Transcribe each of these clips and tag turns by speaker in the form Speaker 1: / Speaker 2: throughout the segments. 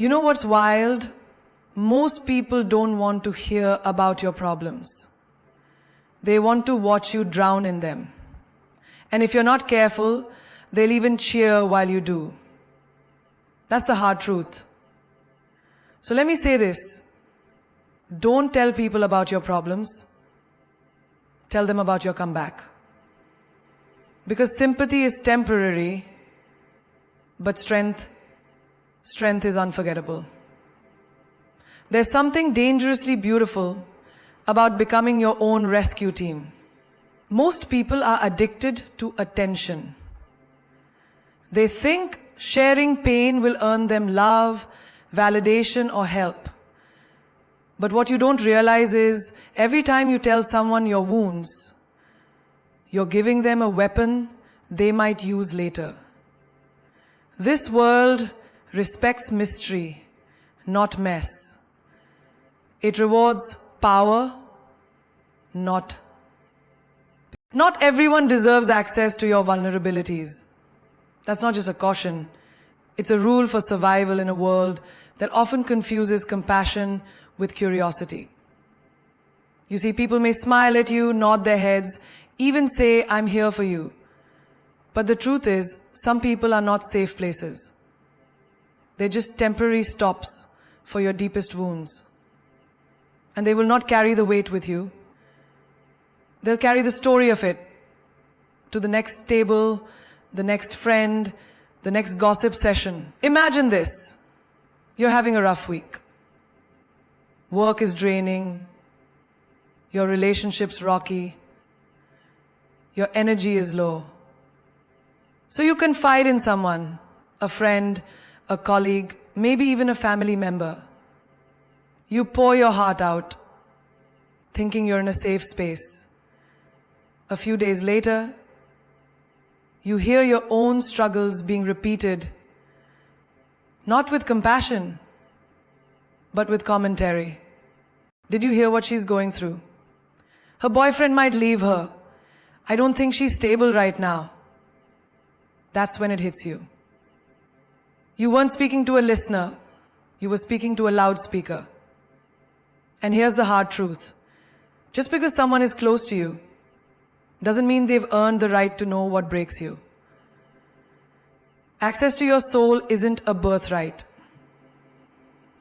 Speaker 1: You know what's wild? Most people don't want to hear about your problems. They want to watch you drown in them. And if you're not careful, they'll even cheer while you do. That's the hard truth. So let me say this. Don't tell people about your problems. Tell them about your comeback. Because sympathy is temporary, but strength is unforgettable. There's something dangerously beautiful about becoming your own rescue team. Most people are addicted to attention. They think sharing pain will earn them love, validation, or help. But what you don't realize is, every time you tell someone your wounds, you're giving them a weapon they might use later. This world respects mystery, not mess. It rewards power, not. Not everyone deserves access to your vulnerabilities. That's not just a caution. It's a rule for survival in a world that often confuses compassion with curiosity. You see, people may smile at you, nod their heads, even say, "I'm here for you." But the truth is, some people are not safe places. They're just temporary stops for your deepest wounds. And they will not carry the weight with you. They'll carry the story of it to the next table, the next friend, the next gossip session. Imagine this. You're having a rough week. Work is draining. Your relationship's rocky. Your energy is low. So you confide in someone, a friend, a colleague, maybe even a family member. You pour your heart out, thinking you're in a safe space. A few days later, you hear your own struggles being repeated, not with compassion, but with commentary. Did you hear what she's going through? Her boyfriend might leave her. I don't think she's stable right now. That's when it hits you. You weren't speaking to a listener. You were speaking to a loudspeaker. And here's the hard truth. Just because someone is close to you doesn't mean they've earned the right to know what breaks you. Access to your soul isn't a birthright.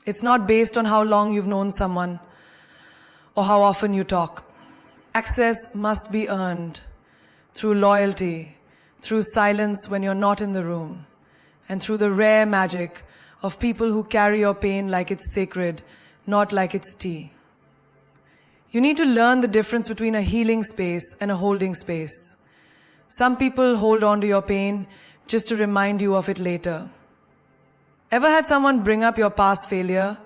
Speaker 1: It's not based on how long you've known someone or how often you talk. Access must be earned through loyalty, through silence when you're not in the room, and through the rare magic of people who carry your pain like it's sacred, not like it's tea. You need to learn the difference between a healing space and a holding space. Some people hold on to your pain just to remind you of it later. Ever had someone bring up your past failure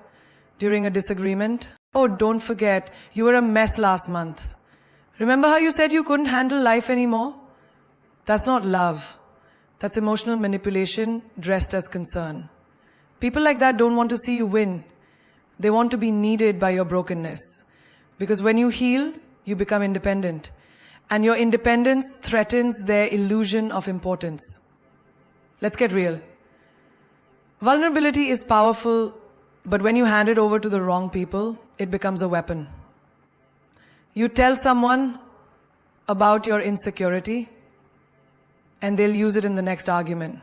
Speaker 1: during a disagreement? Oh, don't forget, you were a mess last month. Remember how you said you couldn't handle life anymore? That's not love. That's emotional manipulation dressed as concern. People like that don't want to see you win. They want to be needed by your brokenness. Because when you heal, you become independent. And your independence threatens their illusion of importance. Let's get real. Vulnerability is powerful, but when you hand it over to the wrong people, it becomes a weapon. You tell someone about your insecurity, and they'll use it in the next argument.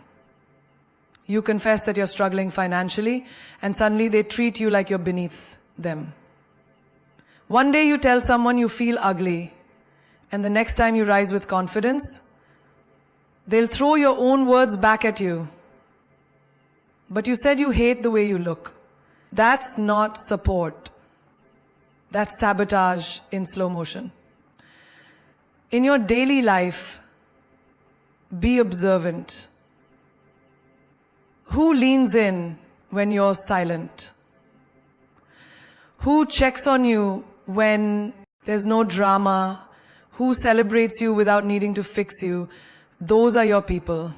Speaker 1: You confess that you're struggling financially, and suddenly they treat you like you're beneath them. One day you tell someone you feel ugly, and the next time you rise with confidence, they'll throw your own words back at you. But you said you hate the way you look. That's not support. That's sabotage in slow motion. In your daily life, be observant. Who leans in when you're silent? Who checks on you when there's no drama? Who celebrates you without needing to fix you? Those are your people.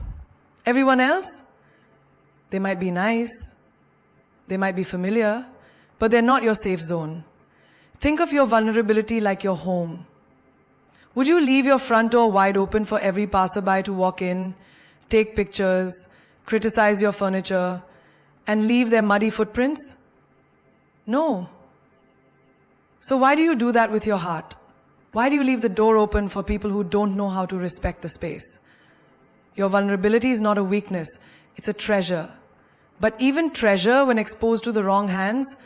Speaker 1: Everyone else? They might be nice, they might be familiar, but they're not your safe zone. Think of your vulnerability like your home. Would you leave your front door wide open for every passerby to walk in, take pictures, criticize your furniture, and leave their muddy footprints? No. So why do you do that with your heart? Why do you leave the door open for people who don't know how to respect the space? Your vulnerability is not a weakness, it's a treasure. But even treasure, when exposed to the wrong hands,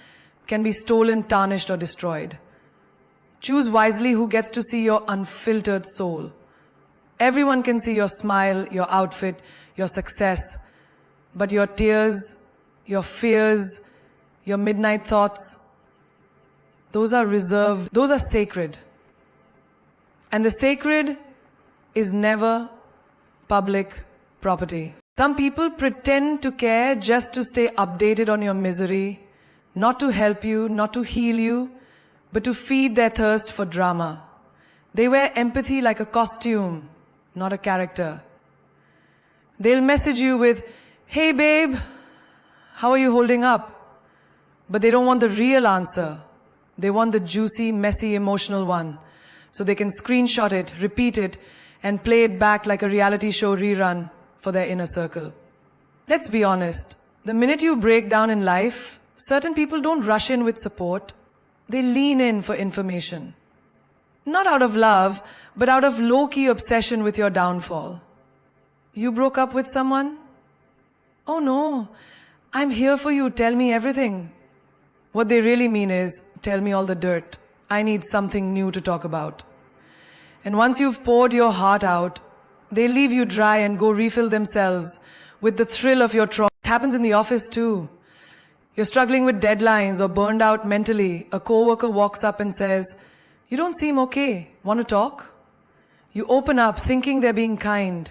Speaker 1: can be stolen, tarnished, or destroyed. Choose wisely who gets to see your unfiltered soul. Everyone can see your smile, your outfit, your success, but your tears, your fears, your midnight thoughts, those are reserved, those are sacred. And the sacred is never public property. Some people pretend to care just to stay updated on your misery, not to help you, not to heal you, but to feed their thirst for drama. They wear empathy like a costume, not a character. They'll message you with, "Hey babe, how are you holding up?" But they don't want the real answer. They want the juicy, messy, emotional one. So they can screenshot it, repeat it, and play it back like a reality show rerun for their inner circle. Let's be honest. The minute you break down in life, certain people don't rush in with support. They lean in for information. Not out of love, but out of low-key obsession with your downfall. You broke up with someone? Oh no, I'm here for you, tell me everything. What they really mean is, tell me all the dirt. I need something new to talk about. And once you've poured your heart out, they leave you dry and go refill themselves with the thrill of your trauma. It happens in the office too. You're struggling with deadlines or burned out mentally. A coworker walks up and says, "You don't seem okay. Want to talk?" You open up thinking they're being kind.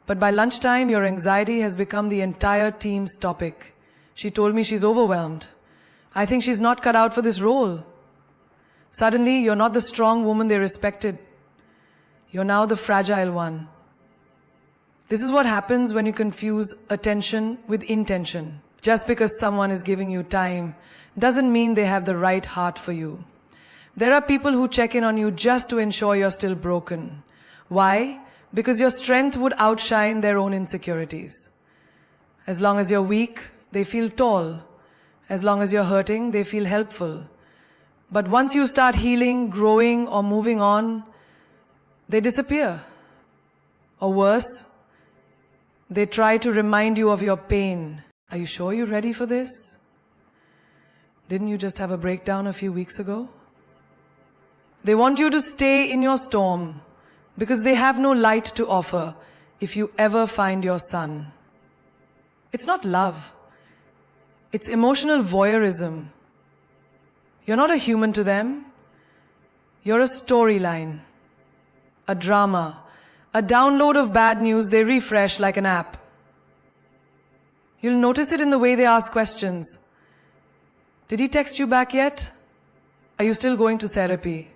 Speaker 1: But by lunchtime, your anxiety has become the entire team's topic. "She told me she's overwhelmed. I think she's not cut out for this role." Suddenly, you're not the strong woman they respected. You're now the fragile one. This is what happens when you confuse attention with intention. Just because someone is giving you time doesn't mean they have the right heart for you. There are people who check in on you just to ensure you're still broken. Why? Because your strength would outshine their own insecurities. As long as you're weak, they feel tall. As long as you're hurting, they feel helpful. But once you start healing, growing, or moving on, they disappear. Or worse, they try to remind you of your pain. Are you sure you're ready for this? Didn't you just have a breakdown a few weeks ago? They want you to stay in your storm because they have no light to offer if you ever find your sun. It's not love. It's emotional voyeurism. You're not a human to them. You're a storyline, a drama, a download of bad news they refresh like an app. You'll notice it in the way they ask questions. Did he text you back yet? Are you still going to therapy?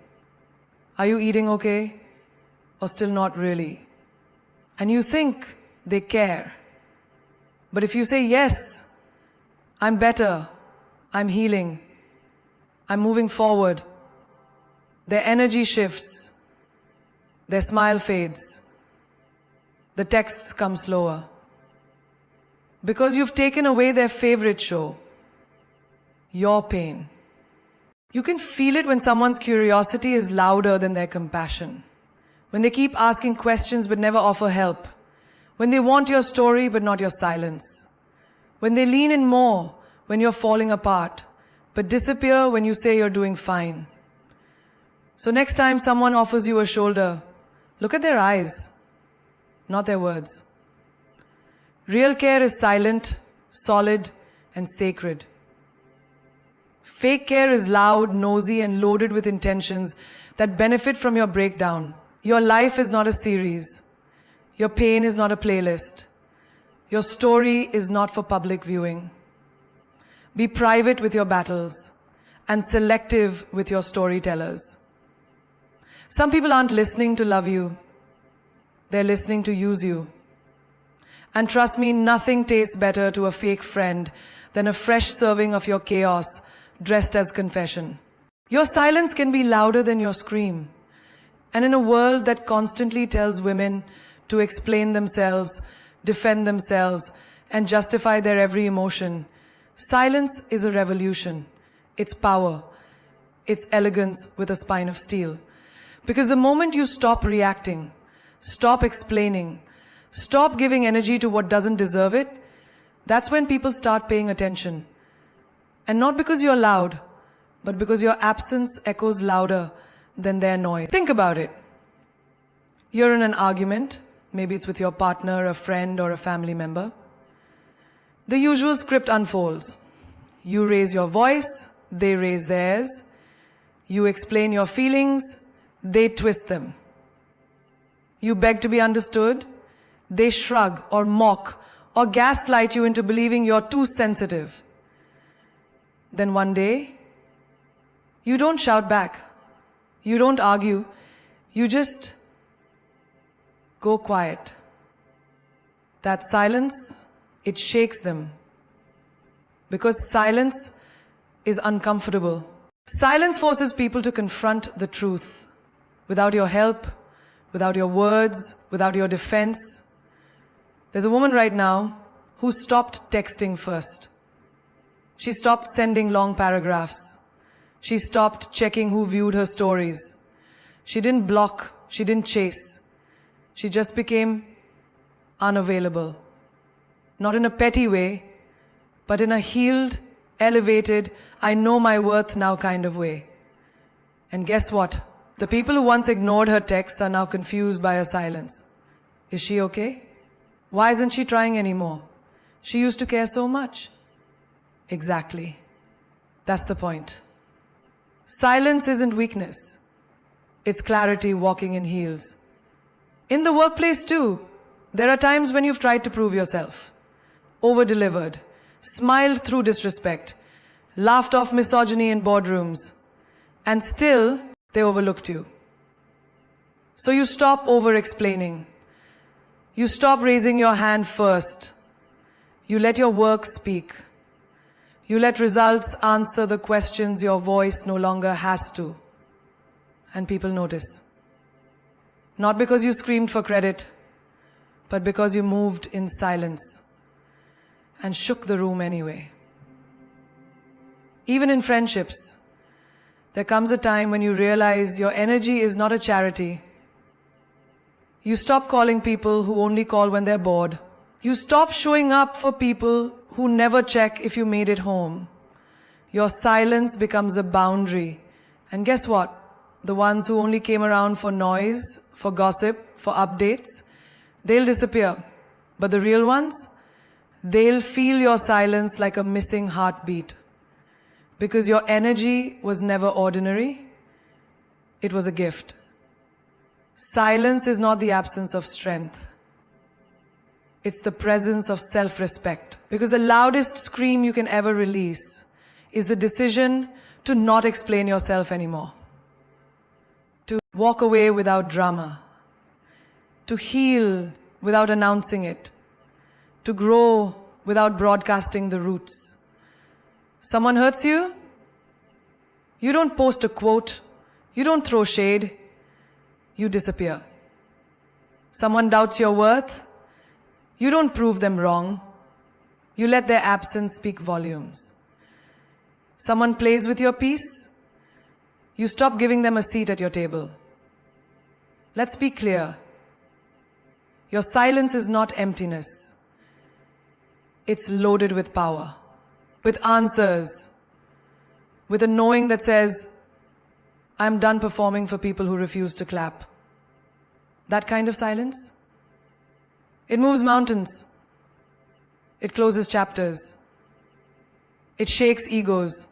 Speaker 1: Are you eating okay? Or still not really? And you think they care. But if you say, "Yes, I'm better, I'm healing, I'm moving forward," their energy shifts, their smile fades, the texts come slower. Because you've taken away their favorite show, your pain. You can feel it when someone's curiosity is louder than their compassion. When they keep asking questions but never offer help. When they want your story but not your silence. When they lean in more when you're falling apart, but disappear when you say you're doing fine. So next time someone offers you a shoulder, look at their eyes, not their words. Real care is silent, solid, and sacred. Fake care is loud, nosy, and loaded with intentions that benefit from your breakdown. Your life is not a series. Your pain is not a playlist. Your story is not for public viewing. Be private with your battles and selective with your storytellers. Some people aren't listening to love you. They're listening to use you. And trust me, nothing tastes better to a fake friend than a fresh serving of your chaos dressed as confession. Your silence can be louder than your scream. And in a world that constantly tells women to explain themselves, defend themselves, and justify their every emotion, Silence is a revolution. It's power. It's elegance with a spine of steel. Because the moment you stop reacting, stop explaining, stop giving energy to what doesn't deserve it, that's when people start paying attention. And not because you're loud, but because your absence echoes louder than their noise. Think about it. You're in an argument, maybe it's with your partner, a friend, or a family member. The usual script unfolds. You raise your voice, they raise theirs. You explain your feelings, they twist them. You beg to be understood, they shrug or mock or gaslight you into believing you're too sensitive. Then one day, you don't shout back, you don't argue, you just go quiet. That silence, it shakes them. Because silence is uncomfortable. Silence forces people to confront the truth. Without your help, without your words, without your defense. There's a woman right now who stopped texting first. She stopped sending long paragraphs. She stopped checking who viewed her stories. She didn't block, she didn't chase. She just became unavailable. Not in a petty way, but in a healed, elevated, I know my worth now kind of way. And guess what? The people who once ignored her texts are now confused by her silence. Is she okay? Why isn't she trying anymore? She used to care so much. Exactly. That's the point. Silence isn't weakness. It's clarity walking in heels. In the workplace too, there are times when you've tried to prove yourself, over-delivered, smiled through disrespect, laughed off misogyny in boardrooms, and still they overlooked you. So you stop over-explaining. You stop raising your hand first. You let your work speak. You let results answer the questions your voice no longer has to. And people notice. Not because you screamed for credit, but because you moved in silence and shook the room anyway. Even in friendships, there comes a time when you realize your energy is not a charity. You stop calling people who only call when they're bored. You stop showing up for people who never check if you made it home. Your silence becomes a boundary. And guess what? The ones who only came around for noise, for gossip, for updates, they'll disappear. But the real ones, they'll feel your silence like a missing heartbeat. Because your energy was never ordinary, it was a gift. Silence is not the absence of strength. It's the presence of self-respect. Because the loudest scream you can ever release is the decision to not explain yourself anymore. To walk away without drama. To heal without announcing it. To grow without broadcasting the roots. Someone hurts you? You don't post a quote. You don't throw shade. You disappear. Someone doubts your worth? You don't prove them wrong. You let their absence speak volumes. Someone plays with your peace? You stop giving them a seat at your table. Let's be clear. Your silence is not emptiness. It's loaded with power, with answers, with a knowing that says, I'm done performing for people who refuse to clap. That kind of silence, it moves mountains. It closes chapters. It shakes egos.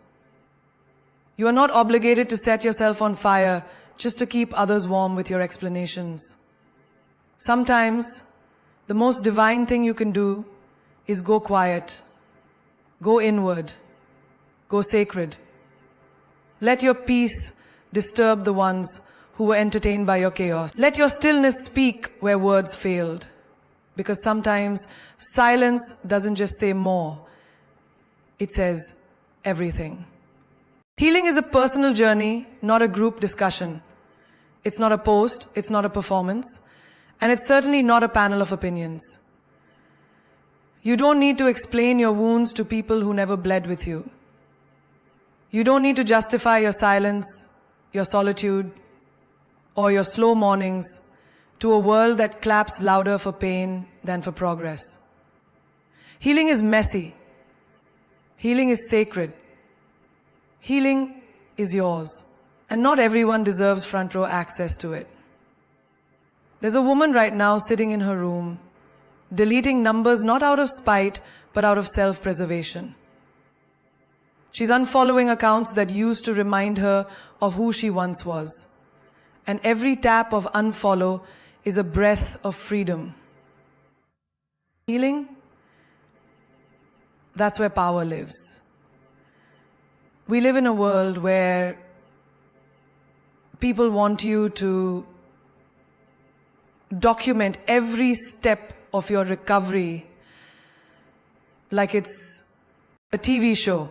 Speaker 1: You are not obligated to set yourself on fire just to keep others warm with your explanations. Sometimes, the most divine thing you can do is go quiet, go inward, go sacred. Let your peace disturb the ones who were entertained by your chaos. Let your stillness speak where words failed. Because sometimes silence doesn't just say more, it says everything. Healing is a personal journey, not a group discussion. It's not a post, it's not a performance, and it's certainly not a panel of opinions. You don't need to explain your wounds to people who never bled with you. You don't need to justify your silence, your solitude, or your slow mornings to a world that claps louder for pain than for progress. Healing is messy. Healing is sacred. Healing is yours. And not everyone deserves front row access to it. There's a woman right now sitting in her room, deleting numbers not out of spite, but out of self-preservation. She's unfollowing accounts that used to remind her of who she once was. And every tap of unfollow is a breath of freedom. Healing, that's where power lives. We live in a world where people want you to document every step of your recovery like it's a TV show.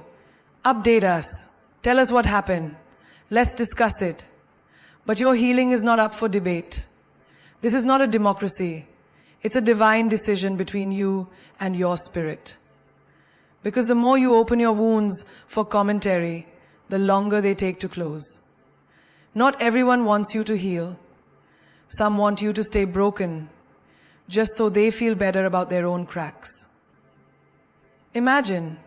Speaker 1: Update us. Tell us what happened. Let's discuss it. But your healing is not up for debate. This is not a democracy. It's a divine decision between you and your spirit. Because the more you open your wounds for commentary, the longer they take to close. Not everyone wants you to heal. Some want you to stay broken, just so they feel better about their own cracks. Imagine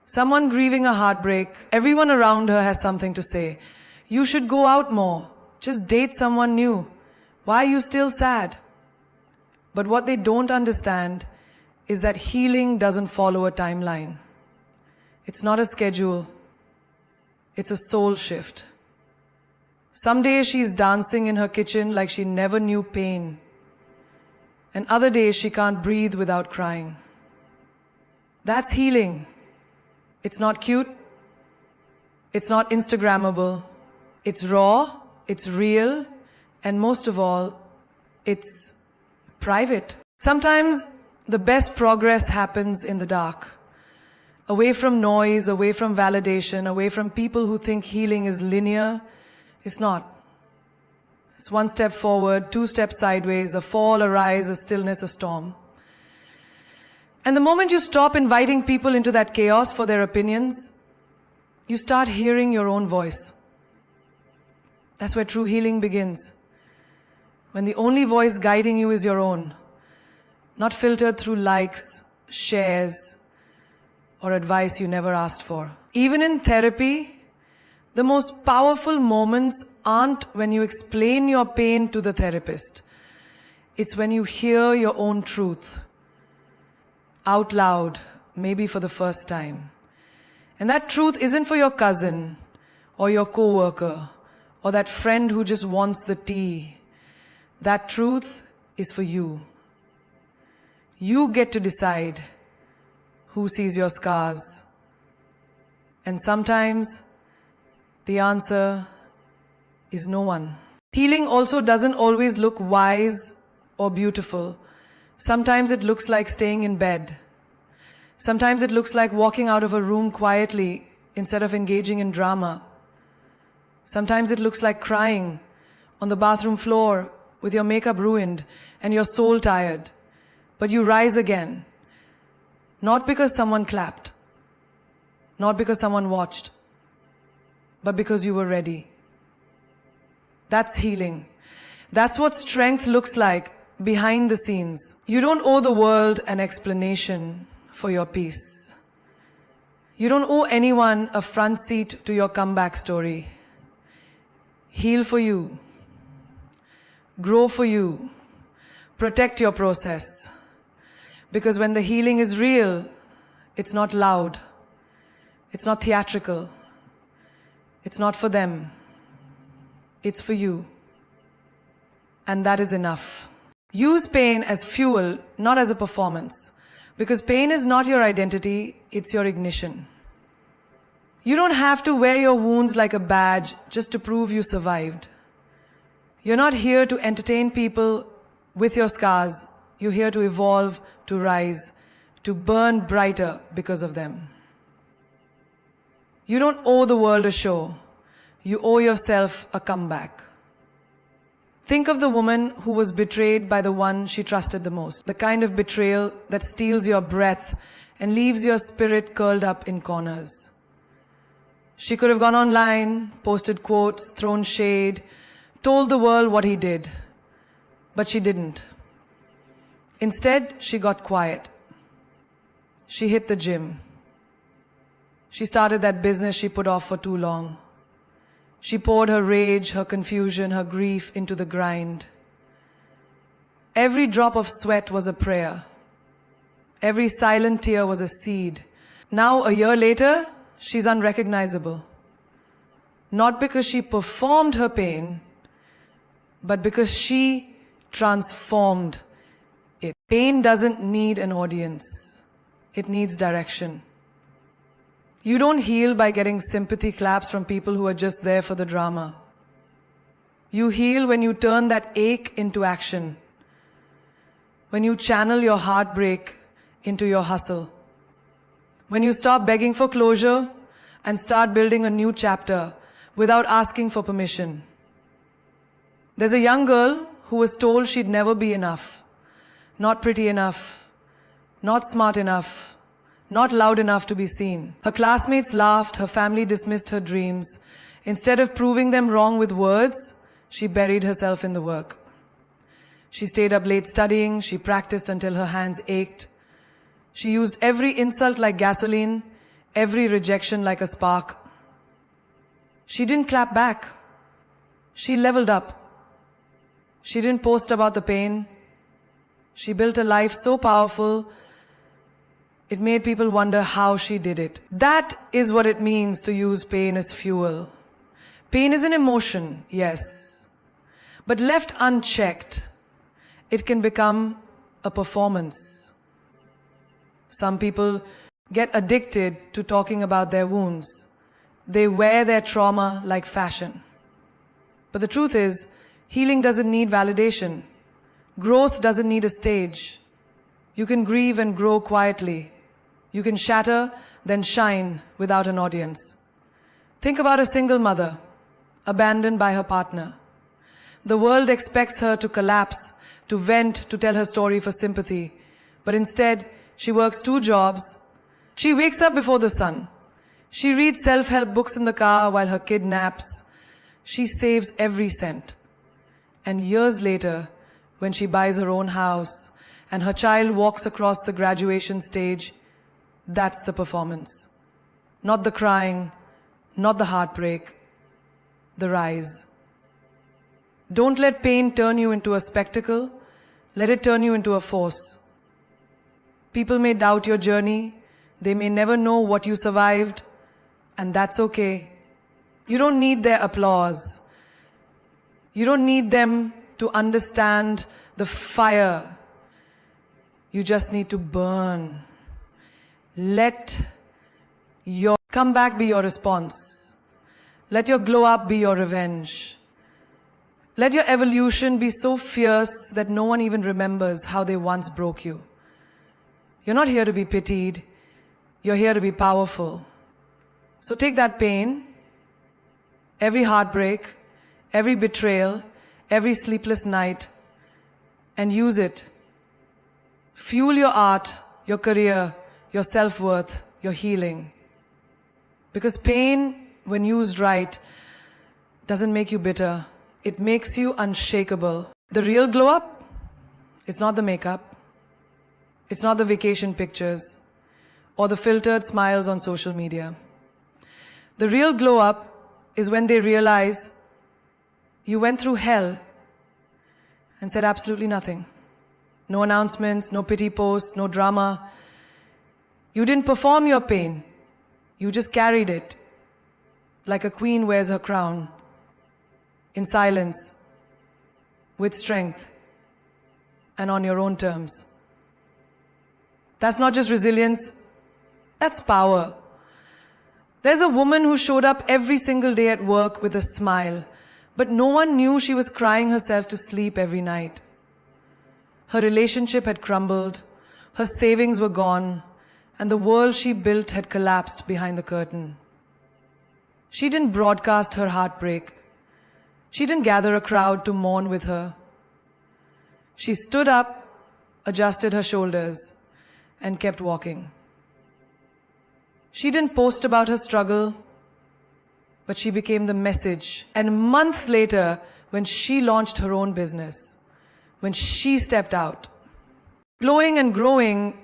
Speaker 1: someone grieving a heartbreak. Everyone around her has something to say. You should go out more. Just date someone new. Why are you still sad? But what they don't understand is that healing doesn't follow a timeline. It's not a schedule. It's a soul shift. Some days she's dancing in her kitchen like she never knew pain. And other days she can't breathe without crying. That's healing. It's not cute. It's not Instagrammable. It's raw. It's real. And most of all, it's private. Sometimes the best progress happens in the dark. Away from noise, away from validation, away from people who think healing is linear. It's not. It's one step forward, two steps sideways, a fall, a rise, a stillness, a storm. And the moment you stop inviting people into that chaos for their opinions, you start hearing your own voice. That's where true healing begins. When the only voice guiding you is your own, not filtered through likes, shares, or advice you never asked for. Even in therapy, the most powerful moments aren't when you explain your pain to the therapist. It's when you hear your own truth out loud, maybe for the first time. And that truth isn't for your cousin or your coworker or that friend who just wants the tea. That truth is for you. You get to decide who sees your scars. And sometimes the answer is no one. Healing also doesn't always look wise or beautiful. Sometimes it looks like staying in bed. Sometimes it looks like walking out of a room quietly instead of engaging in drama. Sometimes it looks like crying on the bathroom floor with your makeup ruined and your soul tired. But you rise again. Not because someone clapped. Not because someone watched. But because you were ready. That's healing. That's what strength looks like behind the scenes. You don't owe the world an explanation for your peace. You don't owe anyone a front seat to your comeback story. Heal for you. Grow for you. Protect your process. Because when the healing is real, it's not loud. It's not theatrical. It's not for them. It's for you. And that is enough. Use pain as fuel, not as a performance. Because pain is not your identity, it's your ignition. You don't have to wear your wounds like a badge just to prove you survived. You're not here to entertain people with your scars. You're here to evolve, to rise, to burn brighter because of them. You don't owe the world a show. You owe yourself a comeback. Think of the woman who was betrayed by the one she trusted the most. The kind of betrayal that steals your breath and leaves your spirit curled up in corners. She could have gone online, posted quotes, thrown shade, told the world what he did. But she didn't. Instead, she got quiet. She hit the gym. She started that business she put off for too long. She poured her rage, her confusion, her grief into the grind. Every drop of sweat was a prayer. Every silent tear was a seed. Now, a year later, she's unrecognizable. Not because she performed her pain, but because she transformed it. Pain doesn't need an audience. It needs direction. You don't heal by getting sympathy claps from people who are just there for the drama. You heal when you turn that ache into action. When you channel your heartbreak into your hustle. When you stop begging for closure and start building a new chapter without asking for permission. There's a young girl who was told she'd never be enough. Not pretty enough. Not smart enough. Not loud enough to be seen. Her classmates laughed, her family dismissed her dreams. Instead of proving them wrong with words, she buried herself in the work. She stayed up late studying, she practiced until her hands ached. She used every insult like gasoline, every rejection like a spark. She didn't clap back. She leveled up. She didn't post about the pain. She built a life so powerful, it made people wonder how she did it. That is what it means to use pain as fuel. Pain is an emotion, yes. But left unchecked, it can become a performance. Some people get addicted to talking about their wounds. They wear their trauma like fashion. But the truth is, healing doesn't need validation. Growth doesn't need a stage. You can grieve and grow quietly. You can shatter, then shine without an audience. Think about a single mother, abandoned by her partner. The world expects her to collapse, to vent, to tell her story for sympathy. But instead, she works 2 jobs. She wakes up before the sun. She reads self-help books in the car while her kid naps. She saves every cent. And years later, when she buys her own house and her child walks across the graduation stage, that's the performance. Not the crying, not the heartbreak, the rise. Don't let pain turn you into a spectacle. Let it turn you into a force. People may doubt your journey. They may never know what you survived. And that's okay. You don't need their applause. You don't need them to understand the fire. You just need to burn. Let your comeback be your response. Let your glow up be your revenge. Let your evolution be so fierce that no one even remembers how they once broke you. You're not here to be pitied. You're here to be powerful. So take that pain, every heartbreak, every betrayal, every sleepless night, and use it. Fuel your art, your career, your self-worth, your healing. Because pain, when used right, doesn't make you bitter. It makes you unshakable. The real glow up, it's not the makeup. It's not the vacation pictures or the filtered smiles on social media. The real glow up is when they realize you went through hell and said absolutely nothing. No announcements, no pity posts, no drama. You didn't perform your pain. You just carried it like a queen wears her crown, in silence, with strength, and on your own terms. That's not just resilience, that's power. There's a woman who showed up every single day at work with a smile, but no one knew she was crying herself to sleep every night. Her relationship had crumbled, her savings were gone, and the world she built had collapsed behind the curtain. She didn't broadcast her heartbreak. She didn't gather a crowd to mourn with her. She stood up, adjusted her shoulders, and kept walking. She didn't post about her struggle, but she became the message. And months later, when she launched her own business, when she stepped out, glowing and growing,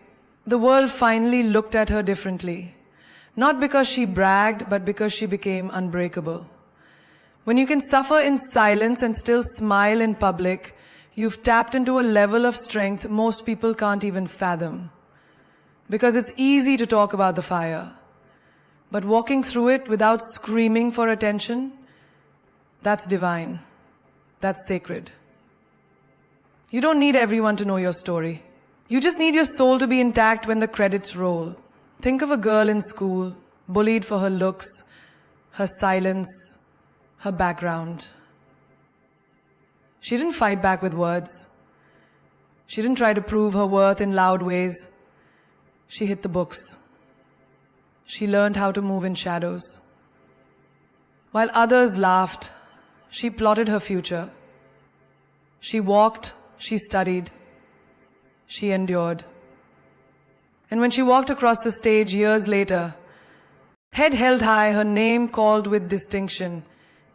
Speaker 1: the world finally looked at her differently. Not because she bragged, but because she became unbreakable. When you can suffer in silence and still smile in public, you've tapped into a level of strength most people can't even fathom. Because it's easy to talk about the fire, but walking through it without screaming for attention, that's divine. That's sacred. You don't need everyone to know your story. You just need your soul to be intact when the credits roll. Think of a girl in school, bullied for her looks, her silence, her background. She didn't fight back with words. She didn't try to prove her worth in loud ways. She hit the books. She learned how to move in shadows. While others laughed, she plotted her future. She walked, she studied, she endured. And when she walked across the stage years later, head held high, her name called with distinction,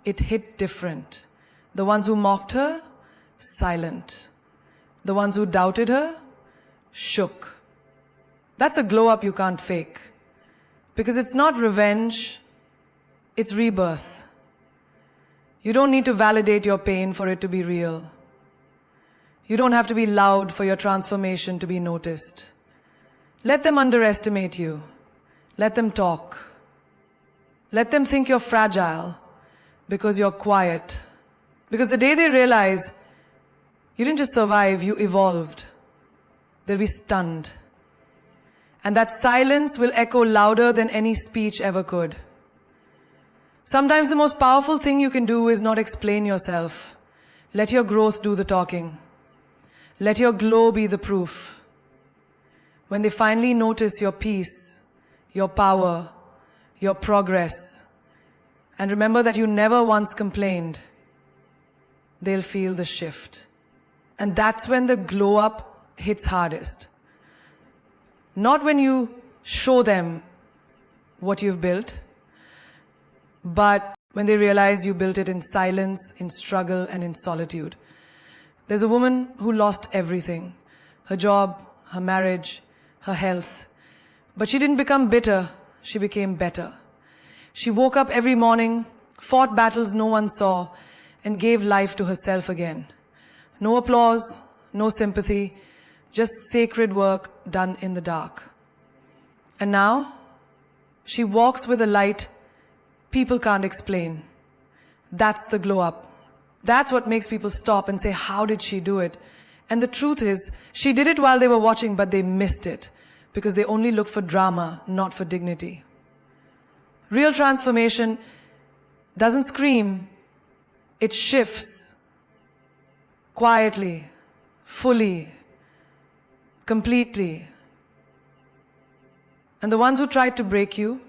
Speaker 1: it hit different. The ones who mocked her, silent. The ones who doubted her, shook. That's a glow up you can't fake. Because it's not revenge, it's rebirth. You don't need to validate your pain for it to be real. You don't have to be loud for your transformation to be noticed. Let them underestimate you. Let them talk. Let them think you're fragile because you're quiet. Because the day they realize you didn't just survive, you evolved, they'll be stunned. And that silence will echo louder than any speech ever could. Sometimes the most powerful thing you can do is not explain yourself. Let your growth do the talking. Let your glow be the proof. When they finally notice your peace, your power, your progress, and remember that you never once complained, they'll feel the shift. And that's when the glow up hits hardest. Not when you show them what you've built, but when they realize you built it in silence, in struggle, and in solitude. There's a woman who lost everything, her job, her marriage, her health. But she didn't become bitter, she became better. She woke up every morning, fought battles no one saw, and gave life to herself again. No applause, no sympathy, just sacred work done in the dark. And now, she walks with a light people can't explain. That's the glow up. That's what makes people stop and say, how did she do it? And the truth is, she did it while they were watching, but they missed it because they only looked for drama, not for dignity. Real transformation doesn't scream, it shifts quietly, fully, completely. And the ones who tried to break you,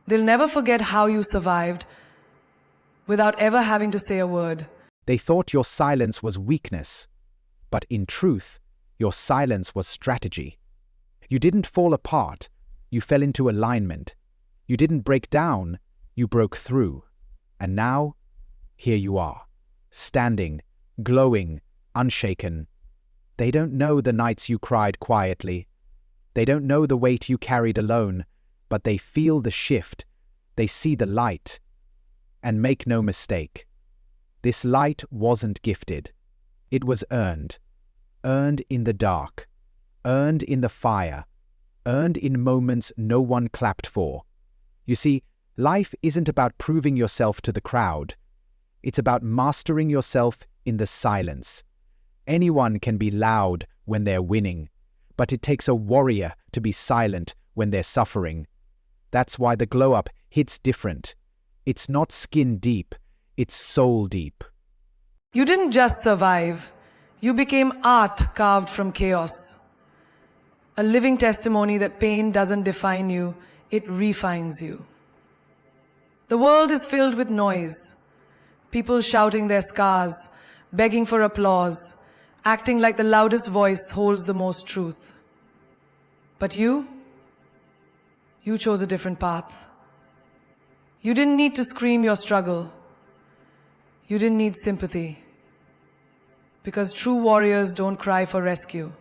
Speaker 1: they'll never forget how you survived without ever having to say a word.
Speaker 2: They thought your silence was weakness, but in truth, your silence was strategy. You didn't fall apart, you fell into alignment. You didn't break down, you broke through. And now, here you are, standing, glowing, unshaken. They don't know the nights you cried quietly. They don't know the weight you carried alone, but they feel the shift. They see the light. And make no mistake, this light wasn't gifted. It was earned. Earned in the dark. Earned in the fire. Earned in moments no one clapped for. You see, life isn't about proving yourself to the crowd. It's about mastering yourself in the silence. Anyone can be loud when they're winning, but it takes a warrior to be silent when they're suffering. That's why the glow-up hits different. It's not skin deep, it's soul deep.
Speaker 1: You didn't just survive, you became art carved from chaos. A living testimony that pain doesn't define you, it refines you. The world is filled with noise. People shouting their scars, begging for applause, acting like the loudest voice holds the most truth. But you chose a different path. You didn't need to scream your struggle. You didn't need sympathy. Because true warriors don't cry for rescue.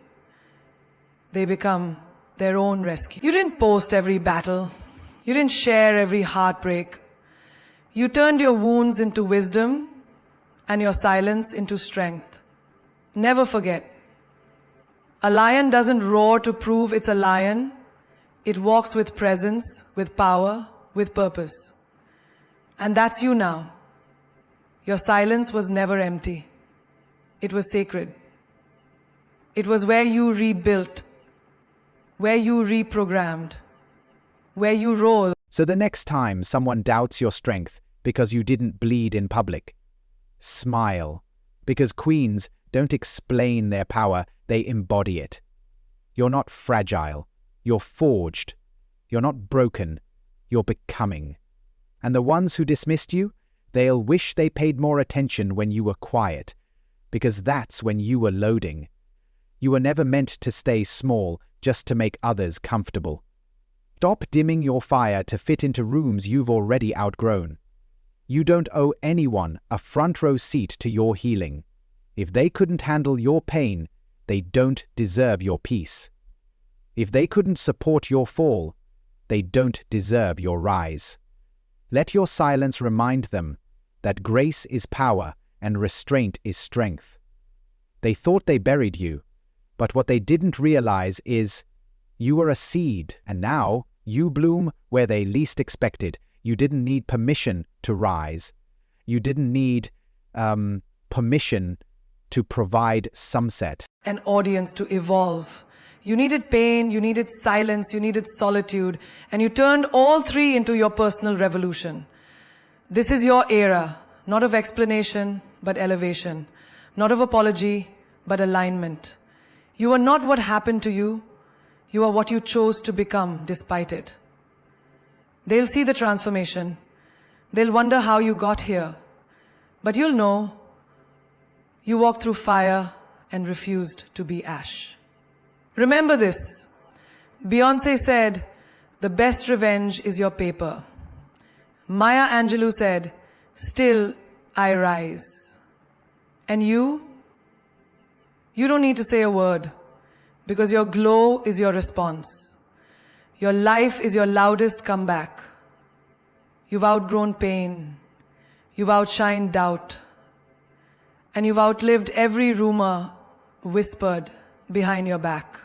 Speaker 1: They become their own rescue. You didn't post every battle. You didn't share every heartbreak. You turned your wounds into wisdom and your silence into strength. Never forget, a lion doesn't roar to prove it's a lion. It walks with presence, with power, with purpose. And that's you now. Your silence was never empty. It was sacred. It was where you rebuilt, where you reprogrammed, where you rose.
Speaker 2: So the next time someone doubts your strength because you didn't bleed in public, smile, because queens don't explain their power, they embody it. You're not fragile, you're forged. You're not broken, you're becoming. And the ones who dismissed you, they'll wish they paid more attention when you were quiet, because that's when you were loading. You were never meant to stay small just to make others comfortable. Stop dimming your fire to fit into rooms you've already outgrown. You don't owe anyone a front row seat to your healing. If they couldn't handle your pain, they don't deserve your peace. If they couldn't support your fall, they don't deserve your rise. Let your silence remind them that grace is power and restraint is strength. They thought they buried you, but what they didn't realize is you were a seed, and now you bloom where they least expected. You didn't need permission to rise. You didn't need permission to provide sunset.
Speaker 1: An audience to evolve. You needed pain, you needed silence, you needed solitude, and you turned all three into your personal revolution. This is your era, not of explanation, but elevation. Not of apology, but alignment. You are not what happened to you. You are what you chose to become despite it. They'll see the transformation. They'll wonder how you got here. But you'll know you walked through fire and refused to be ash. Remember this. Beyoncé said, "The best revenge is your paper." Maya Angelou said, "Still I rise." And you don't need to say a word, because your glow is your response. Your life is your loudest comeback. You've outgrown pain. You've outshined doubt. And you've outlived every rumor whispered behind your back.